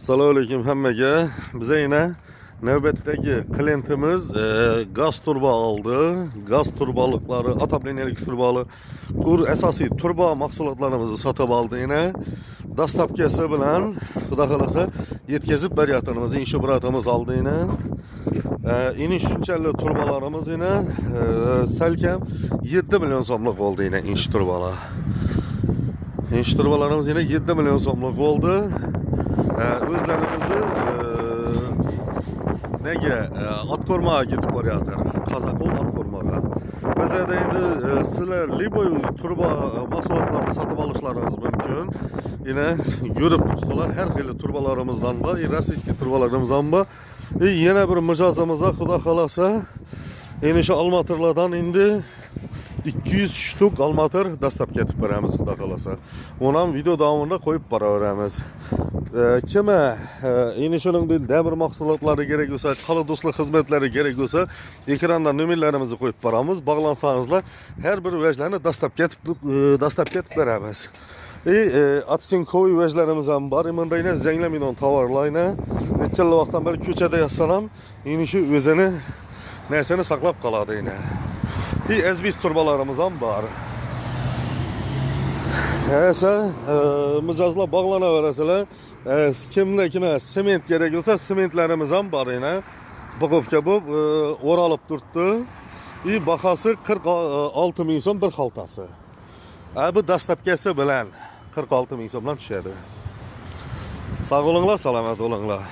Assalomu alaykum hammaga. Biza yana navbatdagi klientimiz gaz turba oldi. Gaz turbaliklari, отопление turbali, kur asosiy turba mahsulotlarimizni sotib oldi. Yana dastlabkisi bilan xudo xolasa yetkazib beryapmiz. Inshoratimiz oldi yana. Ini shunchalik turbalarimiz yana salkam 7 million so'mlik bo'ldi yana insh turbalar. Insh turbalarimiz yana 7 million so'mlik bo'ldi. O'zlarimizni nega otko'rmaga ketib boryapti. Qazaqol otko'rmaga. Bizlarda endi sizlar liboy turba mahsulotlarni sotib olishlaringiz mumkin. Yana ko'rib tursalar, har xil turbalarimizdan bor, rossiyskiy turbalarimizdan bor. Yana bir mijozimiz xudo xolasa, endi shu almatirlardan endi 200 shtuk almatir dastlab ketib beramiz xudo xolasa. Uni ham video davomida qo'yib boraveramiz. Kime endi shuningdek damir mahsulotlari kerak bo'lsa, qala do'stlik xizmatlari kerak bo'lsa, ekranda nomerlarimizni qo'yib boramiz. Bog'lansangizlar, har bir vajlarni dastlab ketib beramiz. Atsinkoy vajlarimiz ham bor. Mendayna zanglaminon tovarlarni necha yil vaqtdan beri ko'chada yassanam, endi shu o'zini narsani saqlab qoladi endi. Ezbis turbalarimiz ham bor. Esa mijozlar bog'lanaverasizlar. Kimda sement kerak bo'lsa, sementlarimiz ham bor yana. Buqovka bo'lib o'ralib turibdi. Bahasi 46 ming so'm bir xaltasi. Bu dastlabkisi bilan 46 ming so'mdan tushadi. Sog' bo'linglar, salomat bo'linglar.